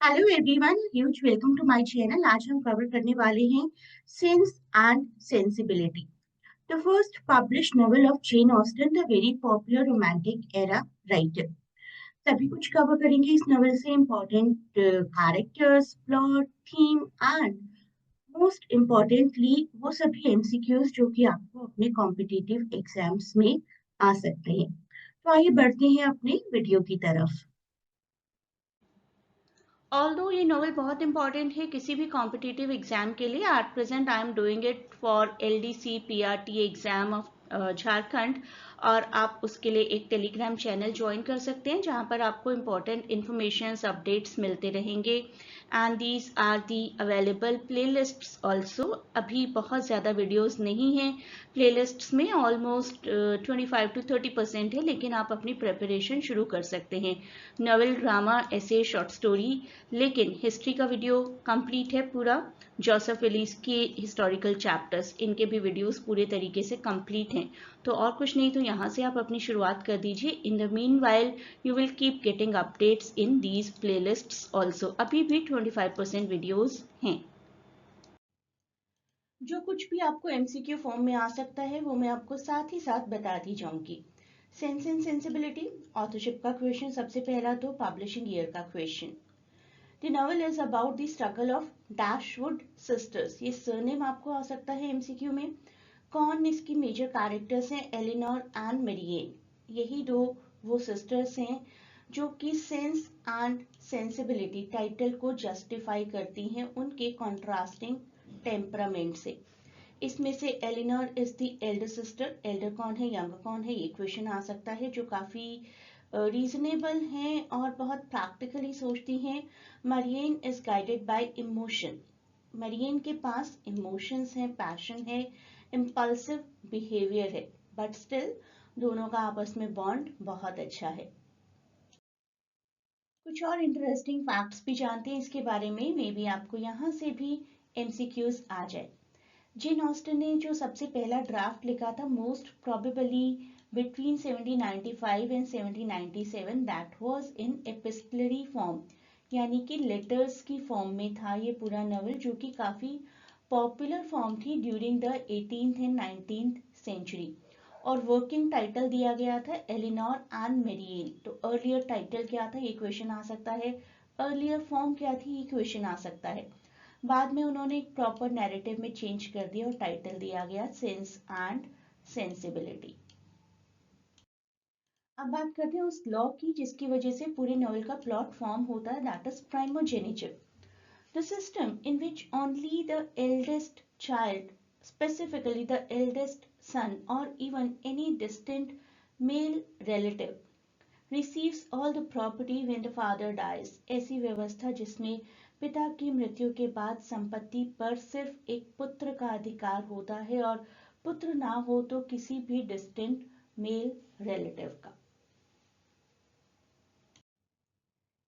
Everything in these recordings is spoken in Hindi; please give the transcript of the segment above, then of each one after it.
Hello everyone, huge welcome to my channel. आज हम कवर करने वाले हैं Sense and Sensibility, the first published novel of Jane Austen, the very popular romantic era writer. सभी कुछ कवर करेंगे इस नॉवेल से, important characters, plot, theme and most importantly वो सभी एमसीक्यूज जो कि आपको अपने कॉम्पिटिटिव एग्जाम्स में आ सकते हैं। तो आइए बढ़ते हैं अपने वीडियो की तरफ। ऑल्दो ये नॉवल बहुत इंपॉर्टेंट है किसी भी कॉम्पिटिटिव एग्जाम के लिए। At present I am doing it for LDC PRT exam of Jharkhand. और आप उसके लिए एक टेलीग्राम चैनल ज्वाइन कर सकते हैं जहां पर आपको इम्पोर्टेंट इन्फॉर्मेशन अपडेट्स मिलते रहेंगे। And these are the available playlists also. अभी बहुत ज़्यादा वीडियोस नहीं हैं प्लेलिस्ट्स में, ऑलमोस्ट 25 to 30% है, लेकिन आप अपनी प्रिपरेशन शुरू कर सकते हैं। नॉवल, ड्रामा, ऐसे, शॉर्ट स्टोरी, लेकिन हिस्ट्री का वीडियो कंप्लीट है पूरा। जोसेफ एलिस के हिस्टोरिकल चैप्टर्स, इनके भी वीडियोस पूरे तरीके से कंप्लीट हैं। तो और कुछ नहीं तो यहाँ से आप अपनी शुरुआत कर दीजिए। In the mean while you will keep getting updates in these playlists also. अभी भी 25% वीडियोस हैं। जो कुछ भी आपको एमसीक्यू फॉर्म में आ सकता है वो मैं आपको साथ ही साथ बताती जाऊंगी। सेंस एंड सेंसिबिलिटी, ऑथरशिप का क्वेश्चन सबसे पहला, तो पब्लिशिंग ईयर का question. The novel is about the struggle of Dashwood sisters। ये सरनेम आपको आ सकता है एमसीक्यू में। कौन इसकी मेजर कैरेक्टर्स हैं? Elinor and Marianne. यही दो वो सिस्टर्स हैं जो कि सेंस एंड सेंसिबिलिटी टाइटल को जस्टिफाई करती हैं उनके कॉन्ट्रास्टिंग टेम्परामेंट से। इसमें से Elinor is the elder sister. Elder कौन है, यंग कौन है, ये क्वेश्चन आ सकता है, जो काफी रीजनेबल हैं और बहुत प्रैक्टिकली सोचती हैं। Marion is guided by emotion. Marion के पास इमोशंस हैं, पैशन है, इम्पल्सिव बिहेवियर है, बट स्टिल दोनों का आपस में बॉन्ड बहुत अच्छा है। कुछ और इंटरेस्टिंग फैक्ट्स भी जानते हैं इसके बारे में, मे बी आपको यहाँ से भी एमसीक्यूज आ जाए। जेन ऑस्टन ने जो सबसे पहला ड्राफ्ट लिखा था, most probably between 1795 and 1797, that was in epistolary form, यानी कि लेटर्स की फॉर्म में था ये पूरा नॉवल, जो कि काफी पॉपुलर फॉर्म थी during the 18th and 19th century. और वर्किंग टाइटल दिया गया था एलिनोर एंड मेरिएन। तो अर्लियर टाइटल क्या था, ये क्वेश्चन आ सकता है। अर्लियर फॉर्म क्या थी, ये क्वेश्चन आ सकता है। बाद में उन्होंने एक प्रॉपर नैरेटिव में चेंज कर दिया और टाइटल दिया गया सेंस एंड सेंसिबिलिटी। अब बात करते हैं उस लॉ की जिसकी वजह से पूरे नॉवल का प्लॉट फॉर्म होता है, that is primogenitive. The system in which only the eldest child, specifically the eldest son or even any distant male relative, receives all the property when the father dies। ऐसी व्यवस्था जिसमें पिता की मृत्यु के बाद संपत्ति पर सिर्फ एक पुत्र का अधिकार होता है और पुत्र ना हो तो किसी भी डिस्टेंट मेल रिलेटिव का।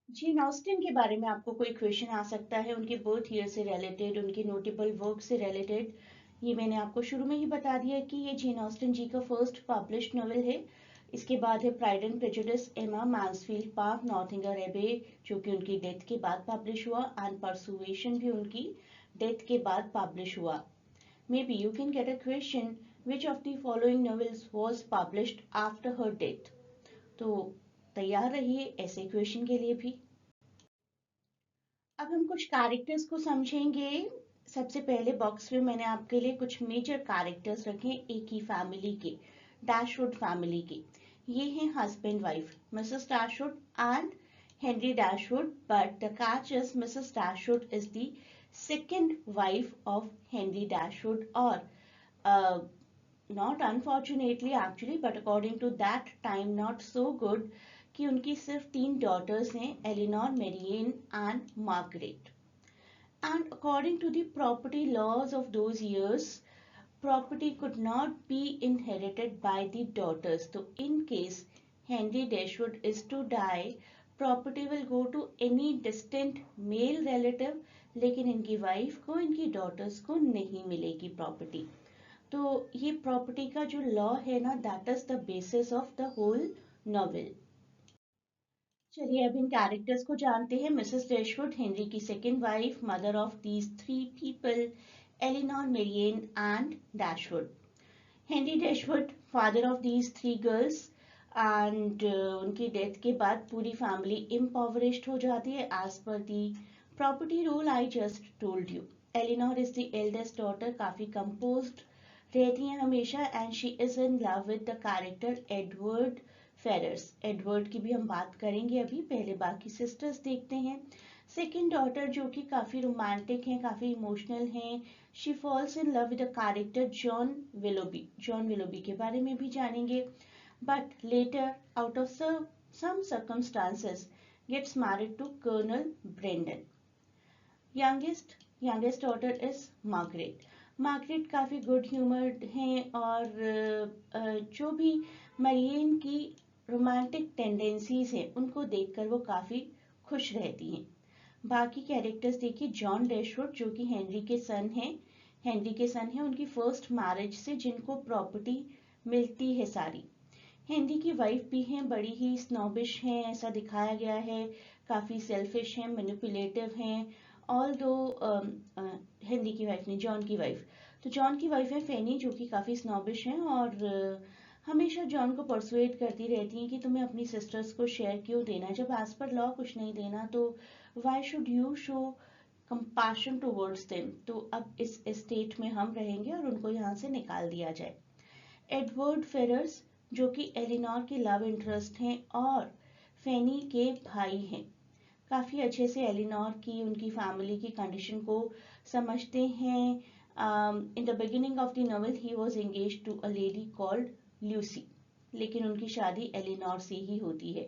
जेन ऑस्टिन के बारे में आपको कोई क्वेश्चन आ सकता है, उनके बर्थ ईयर से रिलेटेड, उनके नोटेबल वर्क से रिलेटेड। ये मैंने आपको शुरू में ही बता दिया कि ये जेन ऑस्टिन जी का फर्स्ट पब्लिश्ड नॉवेल है। इसके बाद है प्राइड एंड प्रेजुडिस, एमा, मैन्सफील्ड पार्क, नॉर्थिंगर एबे, जो कि उनकी डेथ के बाद पब्लिश हुआ, एंड परसुएशन भी उनकी डेथ के बाद पब्लिश हुआ। May be you can get a question, which of the following novels was published after her death. तो तैयार रहिए ऐसे क्वेश्चन के लिए भी। अब हम कुछ कैरेक्टर्स को समझेंगे। सबसे पहले बॉक्स में मैंने आपके लिए कुछ मेजर कैरेक्टर्स रखे एक ही फैमिली के, डैशवुड फैमिली के। ये हैं husband wife, Mrs Dashwood and Henry Dashwood, but the catch is Mrs Dashwood is the second wife of Henry Dashwood. और not unfortunately actually, but according to that time not so good, कि उनकी सिर्फ 3 डॉटर्स हैं, Elinor, Marianne and Margaret. And according to the property laws of those years, property could not be inherited by the daughters। तो in case Henry Dashwood is to die, property will go to any distant male relative, लेकिन इनकी वाइफ को, इनकी डॉटर्स को नहीं मिलेगी प्रॉपर्टी। तो ये प्रॉपर्टी का जो लॉ है ना, that is the basis of the whole novel. चलिए अब इन कैरेक्टर्स को जानते हैं। मिसेस डैशवुड, हेनरी की second wife, mother of these three people, Elinor, Marianne and Dashwood. Henry Dashwood, father of these three girls, and उनकी डेथ के बाद पूरी फैमिली इम्पॉवरिश्ड हो जाती है एज पर the property rule I just told you. Elinor is the eldest daughter, काफी कंपोज्ड रहती हैं हमेशा, and she is in love with the character Edward Ferrars. Edward की भी हम बात करेंगे अभी, पहले बाकी सिस्टर्स देखते हैं। सेकेंड डॉटर जो कि काफी रोमांटिक हैं, काफी इमोशनल हैं, she falls in love with the character John Willoughby. John Willoughby के बारे में भी जानेंगे, but later out of some circumstances gets married to Colonel Brendan. Youngest daughter is Margaret. Margaret काफ़ी गुड ह्यूमर्ड हैं और जो भी मरियन की रोमांटिक टेंडेंसीज हैं उनको देखकर वो काफ़ी खुश रहती हैं। बाकी कैरेक्टर्स देखिए, जॉन डैशवुड जो कि हेनरी के सन हैं उनकी फर्स्ट मैरिज से जिनको प्रॉपर्टी मिलती है सारी। हेनरी की वाइफ भी हैं, बड़ी ही स्नॉबिश हैं, ऐसा दिखाया गया है, काफ़ी सेल्फिश हैं, मैनिपुलेटिव हैं। ऑल दो हेनरी की वाइफ नहीं, जॉन की वाइफ, तो जॉन की वाइफ है फेनी जो कि काफ़ी स्नॉबिश हैं और हमेशा जॉन को परसुएट करती रहती हैं कि तुम्हें अपनी सिस्टर्स को शेयर क्यों देना, जब एज पर लॉ कुछ नहीं देना तो why should you show compassion towards them. तो अब इस स्टेट में हम रहेंगे और उनको यहाँ से निकाल दिया जाए। एडवर्ड फेरर्स जो कि एलिनोर के लव इंटरेस्ट हैं और फेनी के भाई हैं, काफ़ी अच्छे से एलिनोर की उनकी फैमिली की कंडीशन को समझते हैं। In the beginning of the novel he was engage to a lady called Lucy, लेकिन उनकी शादी एलिनोर से ही होती है।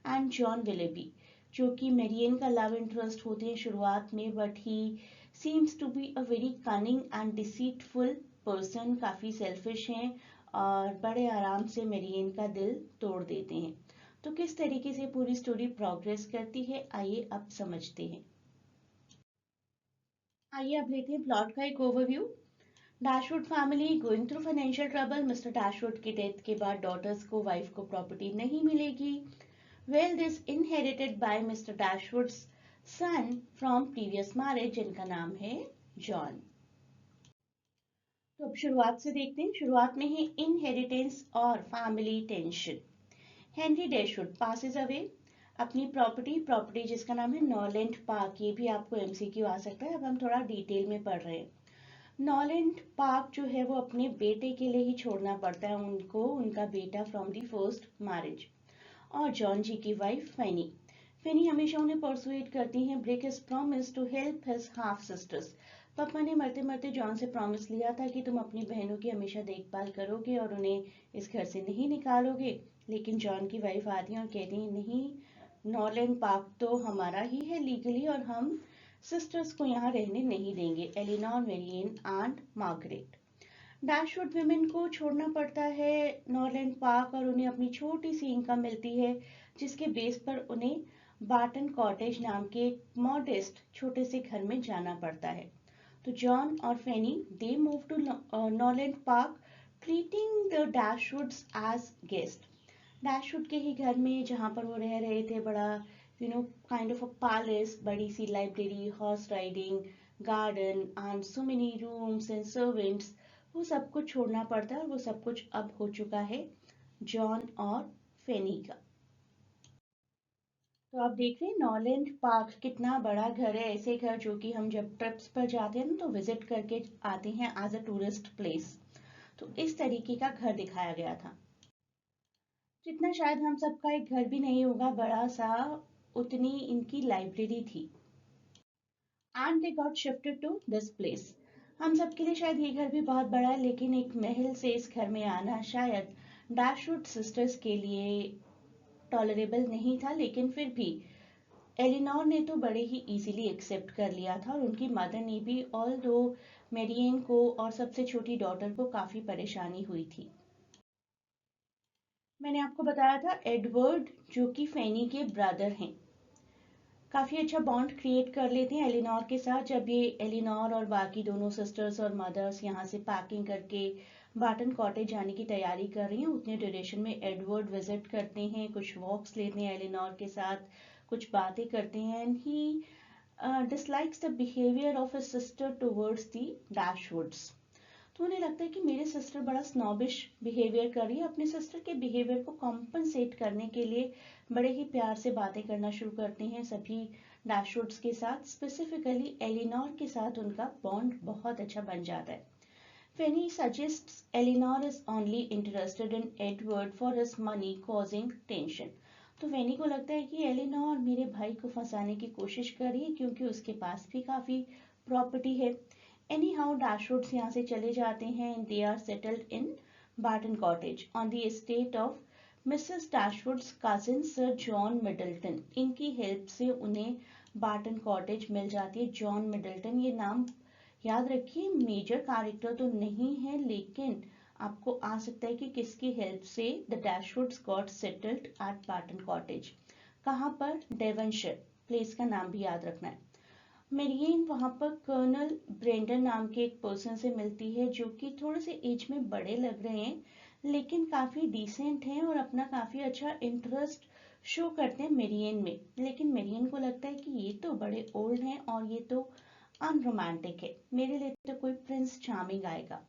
एंड जॉन विलेबी जो कि मेरियन का लव इंटरेस्ट होते हैं शुरुआत में, but he seems to be a very cunning and deceitful person, काफ़ी सेल्फिश हैं और बड़े आराम से मेरियन का दिल तोड़ देते हैं। तो किस तरीके से पूरी स्टोरी प्रोग्रेस करती है, आइए अब समझते हैं। आइए अब लेते हैं प्लॉट का एक overview. Dashwood family going through financial trouble. Mr Dashwood की डेथ के बाद डॉटर्स को, वाइफ को प्रॉपर्टी नहीं मिलेगी। Wealth is inherited by Mr Dashwood's son from previous marriage जिनका नाम है जॉन। तो अब शुरुआत से देखते हैं। शुरुआत में है इनहेरिटेंस और family tension. Henry Dashwood passes away अपनी प्रॉपर्टी जिसका नाम है नॉलैंड पार्क, ये भी आपको एमसीक्यू आ सकता है, अब हम थोड़ा डिटेल में पढ़ रहे हैं। नॉलैंड पार्क जो है वो अपने बेटे के लिए ही छोड़ना पड़ता है उनको, उनका बेटा फ्रॉम दी फर्स्ट मैरिज। और जॉन जी की वाइफ फेनी, फेनी हमेशा उन्हें परसुएट करती हैं, break his promise to help his half sisters. पापा ने मरते मरते जॉन से प्रॉमिस लिया था कि तुम अपनी बहनों की हमेशा देखभाल करोगे और उन्हें इस घर से नहीं निकालोगे, लेकिन जॉन की वाइफ आती है और कहती है नहीं, नॉलैंड पार्क तो हमारा ही है लीगली और हम सिस्टर्स को यहाँ रहने नहीं देंगे, Elinor, Marianne and Margaret. Dashwood women को छोड़ना पड़ता है नॉरलैंड पार्क और उन्हें अपनी छोटी सी इनकम मिलती है जिसके बेस पर उन्हें बार्टन कॉटेज नाम के एक मॉडेस्ट छोटे से घर में जाना पड़ता है। तो जॉन और Fanny they move to Norland Park treating the Dashwoods as guest. Dashwood के ही घर में जहाँ पर वो रह रहे थे, बड़ा काइंड ऑफ अ पैलेस, बड़ी सी library, horse riding, garden and so many rooms and servants, वो सब कुछ छोड़ना पड़ता है और वो सब कुछ अब हो चुका है जॉन और फेनी का। तो आप देख रहे हैं नॉलैंड पार्क कितना बड़ा घर है, ऐसे घर जो कि हम जब ट्रिप्स पर जाते हैं ना तो विजिट करके आते हैं एज अ टूरिस्ट प्लेस। तो इस तरीके का घर दिखाया गया था, जितना शायद हम सबका एक घर भी नहीं होगा बड़ा सा, उतनी इनकी लाइब्रेरी थी। And they got shifted to this place. हम सबके लिए शायद ये घर भी बहुत बड़ा है, लेकिन एक महल से इस घर में आना शायद डैशवुड सिस्टर्स के लिए टॉलरेबल नहीं था, लेकिन फिर भी एलिनोर ने तो बड़े ही इजीली एक्सेप्ट कर लिया था और उनकी मदर ने भी, ऑल दो मेरियन को और सबसे छोटी डॉटर को काफी परेशानी हुई थी। मैंने आपको बताया था एडवर्ड जो कि फेनी के ब्रदर हैं, काफ़ी अच्छा बॉन्ड क्रिएट कर लेते हैं एलिनोर के साथ। जब ये एलिनोर और बाकी दोनों सिस्टर्स और मदर्स यहाँ से पैकिंग करके बार्टन कॉटेज जाने की तैयारी कर रही हैं उतने ड्यूरेशन में एडवर्ड विजिट करते हैं, कुछ वॉक्स लेते हैं एलिनोर के साथ, कुछ बातें करते हैं and he dislikes the behavior of his sister towards the Dashwoods. तो उन्हें लगता है कि मेरे सिस्टर बड़ा स्नॉबिश बिहेवियर कर रही है। अपने सिस्टर के बिहेवियर को कॉम्पनसेट करने के लिए बड़े ही प्यार से बातें करना शुरू करते हैं सभी डैशवुड्स के साथ। स्पेसिफिकली एलिनोर के साथ उनका बॉन्ड बहुत अच्छा बन जाता है। Fanny suggests Eleanor is only interested in Edward for his money causing tension. तो फेनी को लगता है कि एलिनोर मेरे भाई को फंसाने की कोशिश कर रही है क्योंकि उसके पास भी काफी प्रॉपर्टी है। एनी हाउ डैशवुड्स यहाँ से चले जाते हैं and they are settled in Barton cottage on the estate of Mrs Dashwood's cousin Sir John Middleton. इनकी हेल्प से उन्हें बार्टन कॉटेज मिल जाती है। जॉन मिडल्टन ये नाम याद रखिए, मेजर कैरेक्टर तो नहीं है लेकिन आपको आ सकता है कि किसकी हेल्प से the Dashwoods got settled at Barton cottage. कहाँ पर? डेवनशायर। प्लेस का नाम भी याद रखना है। मेरियन वहां पर कर्नल ब्रेंडन नाम के एक पर्सन से मिलती है जो कि थोड़े से एज में बड़े लग रहे हैं लेकिन काफी डिसेंट हैं और अपना काफी अच्छा इंटरेस्ट शो करते हैं मेरियन में। लेकिन मेरियन को लगता है कि ये तो बड़े ओल्ड हैं और ये तो अनरोमांटिक है, मेरे लिए तो कोई प्रिंस चार्मिंग आएगा।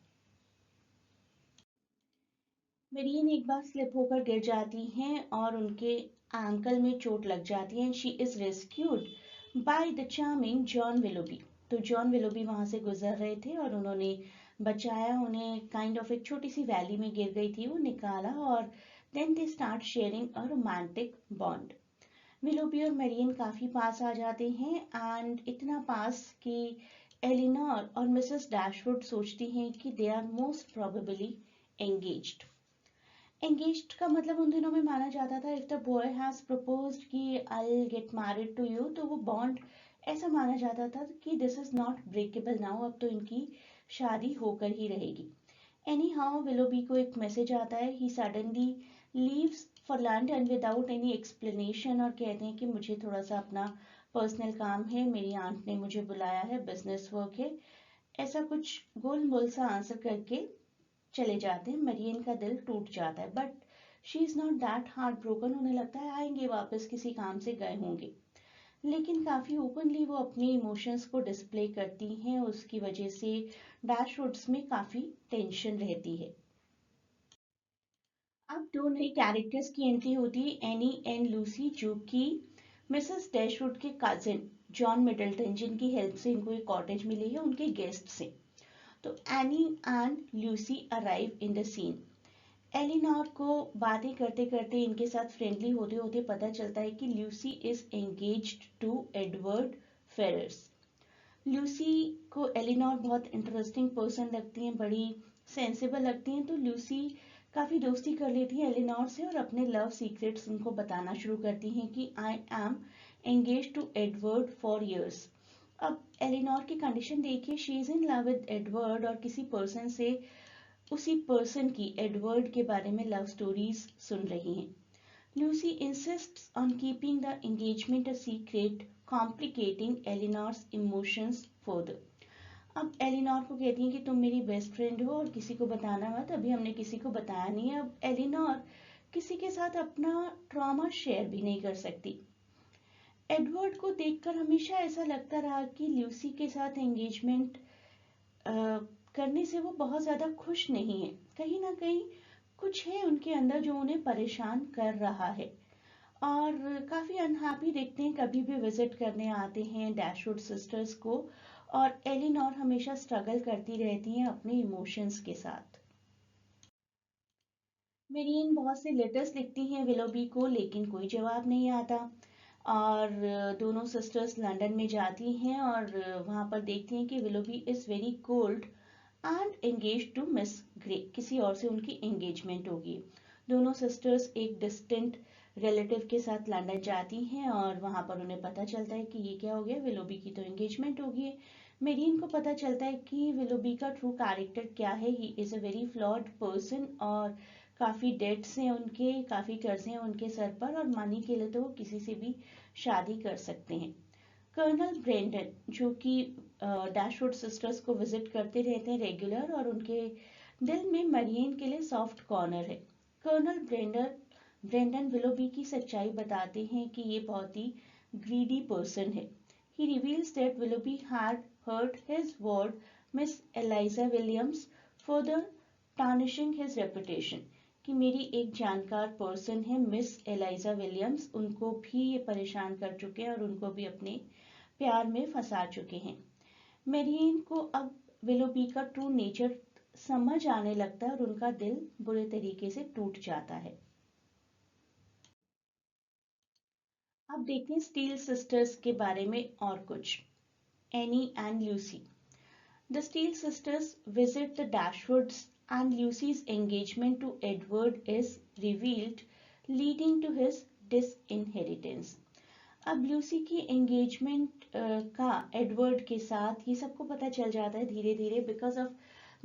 मेरियन एक बार स्लिप होकर गिर जाती हैं और उनके एंकल में चोट लग जाती है। She is rescued by the charming John Willoughby. तो जॉन विलोबी वहां से गुजर रहे थे और उन्होंने बचाया उन्हें। काइंड ऑफ एक छोटी सी वैली में गिर गई थी, वो निकाला और then they start sharing a romantic bond. Willoughby और मेरियन काफी पास आ जाते हैं एंड इतना पास कि एलिनोर और मिसेस डैशवुड सोचती हैं कि they are most probably engaged. Engaged का मतलब उन दिनों में माना जाता था if the boy has proposed कि I will get married to you, तो वो बॉन्ड ऐसा माना जाता था कि this is not breakable now, अब तो इनकी शादी होकर ही रहेगी। एनी हाउ विलोबी को एक मैसेज आता है। He suddenly leaves for London without any explanation और कहते हैं कि मुझे थोड़ा सा अपना पर्सनल काम है, मेरी आंट ने मुझे बुलाया है, बिजनेस वर्क है, ऐसा कुछ गोल मोल सा आंसर करके चले जाते हैं। मरियन का दिल टूट जाता है but she is not that heart broken. उन्हें लगता है आएंगे वापस, किसी काम से गए होंगे। लेकिन काफी ओपनली वो अपने इमोशंस को डिस्प्ले करती हैं, उसकी वजह से डैशवुड्स में काफी टेंशन रहती है। अब दो नई कैरेक्टर्स की एंट्री होती है, एनी एंड लूसी, जो कि मिसेस डैशवुड के कजिन जॉन मिडल्टन, जिनकी हेल्प से इनको एक कॉटेज मिली है, उनके गेस्ट से। तो Anne and Lucy arrive in the scene. Elinor को बातें करते करते इनके साथ फ्रेंडली होते होते पता चलता है कि Lucy is engaged to Edward Ferrars. Lucy को एलिनोर बहुत इंटरेस्टिंग पर्सन लगती हैं, बड़ी सेंसिबल लगती हैं, तो लूसी काफी दोस्ती कर लेती है एलिनोर से और अपने लव सीक्रेट्स उनको बताना शुरू करती हैं कि I am engage to Edward for years. अब एलिनोर की कंडीशन देखिए, she is in love with Edward और किसी पर्सन से उसी पर्सन की, एडवर्ड के बारे में लव स्टोरीज सुन रही हैं। Lucy insists on keeping the engagement a secret, complicating Eleanor's emotions further. अब एलिनोर को कहती हैं कि तुम मेरी बेस्ट फ्रेंड हो और किसी को बताना मत, अभी हमने किसी को बताया नहीं है। अब एलिनोर किसी के साथ अपना ट्रॉमा शेयर भी नहीं कर सकती। एडवर्ड को देखकर हमेशा ऐसा लगता रहा कि ल्यूसी के साथ एंगेजमेंट करने से वो बहुत ज्यादा खुश नहीं है। कहीं ना कहीं कुछ है उनके अंदर जो उन्हें परेशान कर रहा है और काफी अनहैप्पी दिखते हैं। कभी भी विजिट करने आते हैं डैशवुड सिस्टर्स को और एलिनोर हमेशा स्ट्रगल करती रहती हैं अपने इमोशंस के साथ। मेरियन बहुत से लेटर्स लिखती हैं विलोबी को लेकिन कोई जवाब नहीं आता और दोनों सिस्टर्स लंदन में जाती हैं और वहां पर देखती हैं कि Willoughby is very cold and engage to Miss Grey, किसी और से उनकी एंगेजमेंट होगी। दोनों सिस्टर्स एक डिस्टेंट रिलेटिव के साथ लंदन जाती हैं और वहां पर उन्हें पता चलता है कि ये क्या हो गया, विलोबी की तो एंगेजमेंट होगी है। मेरियन को पता चलता है कि विलोबी का ट्रू कैरेक्टर क्या है। He is a very flawed person और काफी डेट्स हैं उनके, काफी कर्जे हैं उनके सर पर और मनी के लिए तो वो किसी से भी शादी कर सकते हैं। कर्नल ब्रेंडन जो कि डैशवुड सिस्टर्स को विजिट करते रहते हैं रेगुलर और उनके दिल में मरियन के लिए सॉफ्ट कॉर्नर है। कर्नल ब्रेंडन विलोबी की सच्चाई बताते हैं कि ये बहुत ही ग्रीडी पर्सन है। He reveals that Willoughby had heard his ward, Miss Eliza Williams, further tarnishing his reputation. कि मेरी एक जानकार पर्सन है मिस एलाइजा विलियम्स, उनको भी ये परेशान कर चुके हैं और उनको भी अपने प्यार में फंसा चुके हैं। मेरियन को अब विलोबी का ट्रू नेचर समझ आने लगता है और उनका दिल बुरे तरीके से टूट जाता है। अब देखते हैं स्टील सिस्टर्स के बारे में और कुछ। Any and Lucy. The Steele sisters visit the Dashwoods and Lucy's engagement to Edward is revealed, leading to his disinheritance. अब लूसी की एंगेजमेंट का एडवर्ड के साथ ये सबको पता चल जाता है धीरे धीरे because of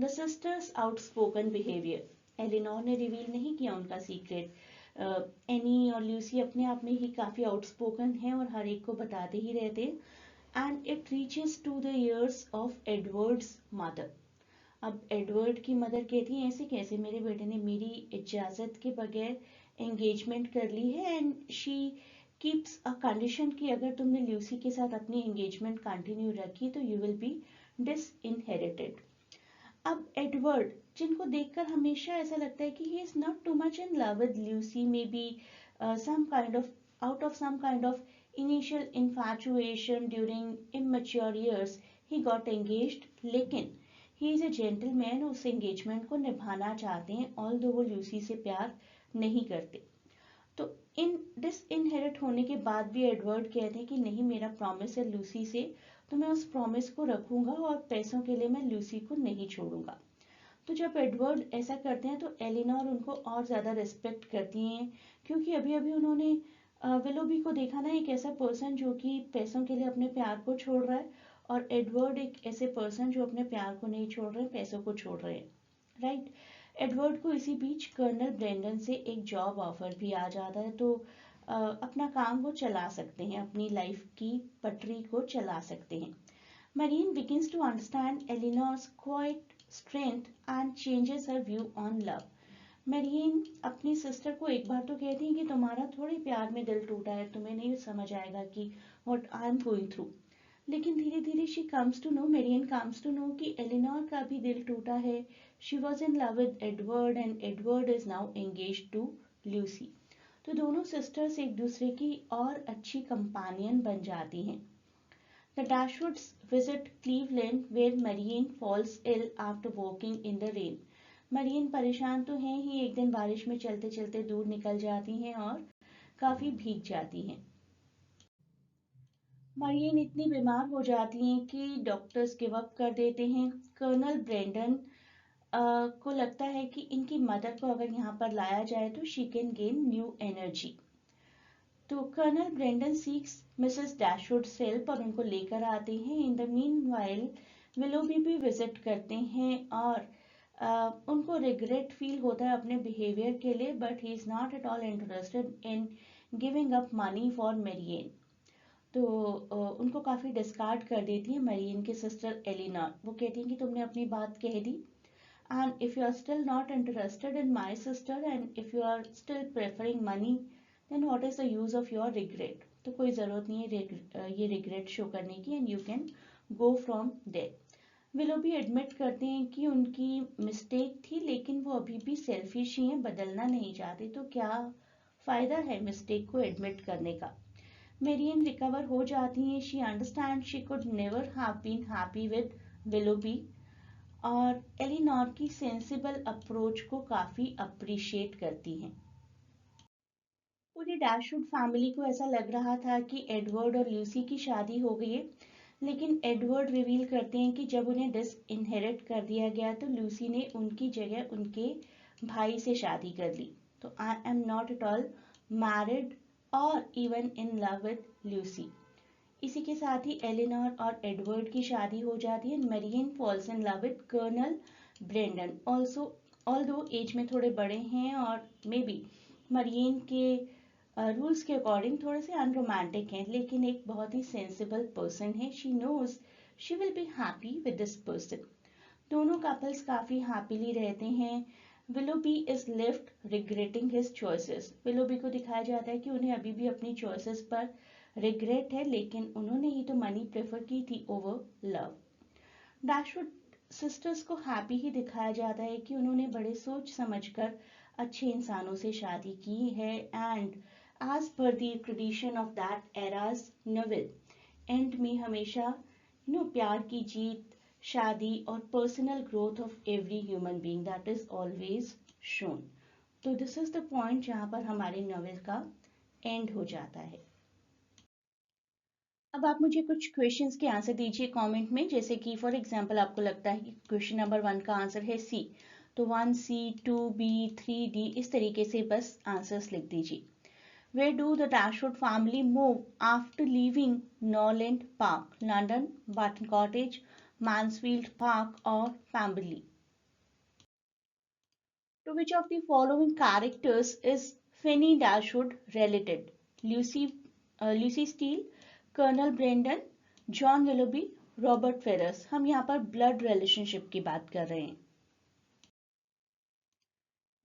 the sisters outspoken behaviour. Elinor ने रिवील नहीं किया उनका सीक्रेट। एनी और लूसी अपने आप में ही काफ़ी आउटस्पोकन हैं और हर एक को बताते ही रहते हैं। And it reaches to the ears of Edward's mother. अब एडवर्ड की मदर कहती हैं ऐसे कैसे, मेरे बेटे ने मेरी इजाज़त के बगैर एंगेजमेंट कर ली है। And she keeps a condition कि अगर तुमने लूसी के साथ अपनी एंगेजमेंट कंटिन्यू रखी तो यू विल बी डिसइनहेरिटेड। अब एडवर्ड, जिनको देखकर हमेशा ऐसा लगता है कि he is not too much in love with Lucy, maybe some kind of out of some kind of initial infatuation during immature years he got engaged, लेकिन he is a gentleman, उस engagement को निभाना चाहते हैं although वो लूसी से प्यार नहीं करते। तो इन डिसइनहेरिट होने के बाद भी एडवर्ड कहते हैं कि नहीं, मेरा प्रॉमिस है लूसी से, तो मैं उस प्रॉमिस को रखूंगा और पैसों के लिए मैं लूसी को नहीं छोड़ूंगा। तो जब एडवर्ड ऐसा करते हैं तो एलिनोर उनको और ज़्यादा रिस्पेक्ट करती हैं, क्योंकि अभी अभी उन्होंने विलोबी को देखा ना, एक ऐसा पर्सन जो कि पैसों के लिए अपने प्यार को छोड़ रहा है, और एडवर्ड एक ऐसे पर्सन जो अपने प्यार को नहीं छोड़ रहे, पैसों को छोड़ रहे हैं, राइट। एडवर्ड को इसी बीच कर्नल ब्रेंडन से एक जॉब ऑफर भी आ जाता है, तो अपना काम वो चला सकते हैं, अपनी लाइफ की पटरी को चला सकते हैं। Marine begins to understand Eleanor's quiet strength and changes her view on love. Marine अपनी सिस्टर को एक बार तो कहती है कि तुम्हारा थोड़ी प्यार में दिल टूटा है, तुम्हें नहीं समझ आएगा कि what I am going through. लेकिन धीरे धीरे she comes to know, marine comes to know कि एलिनोर का भी दिल टूटा है। She was in love with Edward and Edward is now engaged to Lucy. तो दोनों सिस्टर्स एक दूसरे की और अच्छी कंपेनियन बन जाती हैं। The Dashwoods visit Cleveland where Marianne falls ill after walking in the rain. Marianne परेशान तो हैं ही, एक दिन बारिश में चलते चलते दूर निकल जाती हैं और काफी भीग जाती हैं। Marianne इतनी बीमार हो जाती हैं कि डॉक्टर्स गिव अप कर देते हैं। कर्नल ब्रेंडन को लगता है कि इनकी मदर को अगर यहाँ पर लाया जाए तो she can gain new energy. तो Colonel Brandon seeks Mrs Dashwood's help और उनको लेकर आते हैं। इन द मीनवाइल विलोबी भी विजिट करते हैं और उनको रिग्रेट फील होता है अपने बिहेवियर के लिए, but he is not at all interested in giving up money for Marianne. तो उनको काफ़ी डिस्कार्ड कर देती है मेरियन की सिस्टर एलिनोर। वो कहती हैं कि तुमने अपनी बात कह दी, and if you are still not interested in my sister and if you are still preferring money, then what is the use of your regret. तो कोई ज़रूरत नहीं है ये रिग्रेट शो करने की, and you can go from there. Willoughby admit करते हैं कि उनकी मिस्टेक थी, लेकिन वो अभी भी सेल्फिश ही हैं, बदलना नहीं चाहते। तो क्या फ़ायदा है मिस्टेक को एडमिट करने का। मेरियन रिकवर हो जाती हैं। She understand she could never have been happy with Willoughby, और एलिनोर की सेंसिबल अप्रोच को काफ़ी अप्रिशिएट करती हैं। पूरी डैशवुड फैमिली को ऐसा लग रहा था कि एडवर्ड और लूसी की शादी हो गई है, लेकिन एडवर्ड रिवील करते हैं कि जब उन्हें डिसइनहेरिट कर दिया गया तो लूसी ने उनकी जगह उनके भाई से शादी कर ली। तो I am not at all married और even in love with Lucy. इसी के साथ ही एलिनोर और एडवर्ड की शादी हो जाती है। Marianne falls in love with Colonel Brandon, also although age में थोड़े बड़े हैं और मे बी मरियन के रूल्स के अकॉर्डिंग थोड़े से अनरोमांटिक हैं, लेकिन एक बहुत ही सेंसिबल पर्सन है। She knows she will be happy with this person. दोनों कपल्स काफ़ी हैप्पीली रहते हैं। Willoughby is left regretting his choices. Willoughby को दिखाया जाता है कि उन्हें अभी भी अपनी चॉइसेस पर रिग्रेट है, लेकिन उन्होंने ही तो मनी प्रेफर की थी ओवर लव। डैशवुड सिस्टर्स को हैप्पी ही दिखाया जाता है कि उन्होंने बड़े सोच समझकर अच्छे इंसानों से शादी की है। And as per the tradition of that era's novel, and में हमेशा प्यार की जीत, शादी और personal growth of every human being that is always shown. तो दिस इज द पॉइंट जहां पर हमारे नॉवेल का एंड हो जाता है। अब आप मुझे कुछ क्वेश्चंस के आंसर दीजिए कमेंट में, जैसे कि फॉर एग्जांपल आपको लगता है कि क्वेश्चन नंबर 1 का आंसर है सी, तो 1C, 2B, 3D इस तरीके से बस आंसर्स लिख दीजिए। Where do the Dashwood family move after leaving Norland Park, London, Barton Cottage, Mansfield Park, or Pemberley? To which of the following characters is Fanny Dashwood related? Lucy Steele, Colonel Brandon, John Willoughby, Robert Ferrars। हम यहाँ पर ब्लड रिलेशनशिप की बात कर रहे हैं।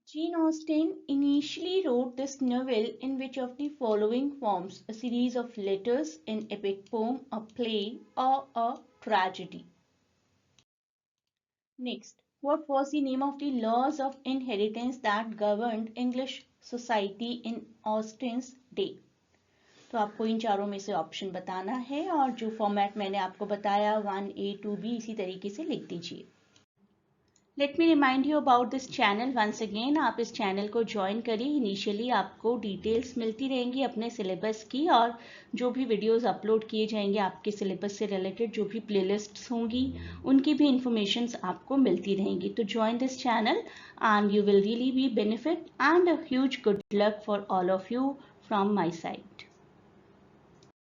Jane Austen initially wrote this novel in which of the following forms: a series of letters, an epic poem, a play, or a tragedy? Next, what was the name of the laws of inheritance that governed English society in Austen's day? तो आपको इन चारों में से ऑप्शन बताना है और जो फॉर्मेट मैंने आपको बताया 1A 2B इसी तरीके से लिख दीजिए। Let me remind you about this channel once again. आप इस चैनल को ज्वाइन करिए। इनिशियली आपको डिटेल्स मिलती रहेंगी अपने सिलेबस की, और जो भी वीडियोस अपलोड किए जाएंगे आपके सिलेबस से रिलेटेड जो भी प्लेलिस्ट्स होंगी उनकी भी इंफॉर्मेशंस आपको मिलती रहेंगी। तो join this channel and you will really be benefit, and a huge good luck for all of you from my side.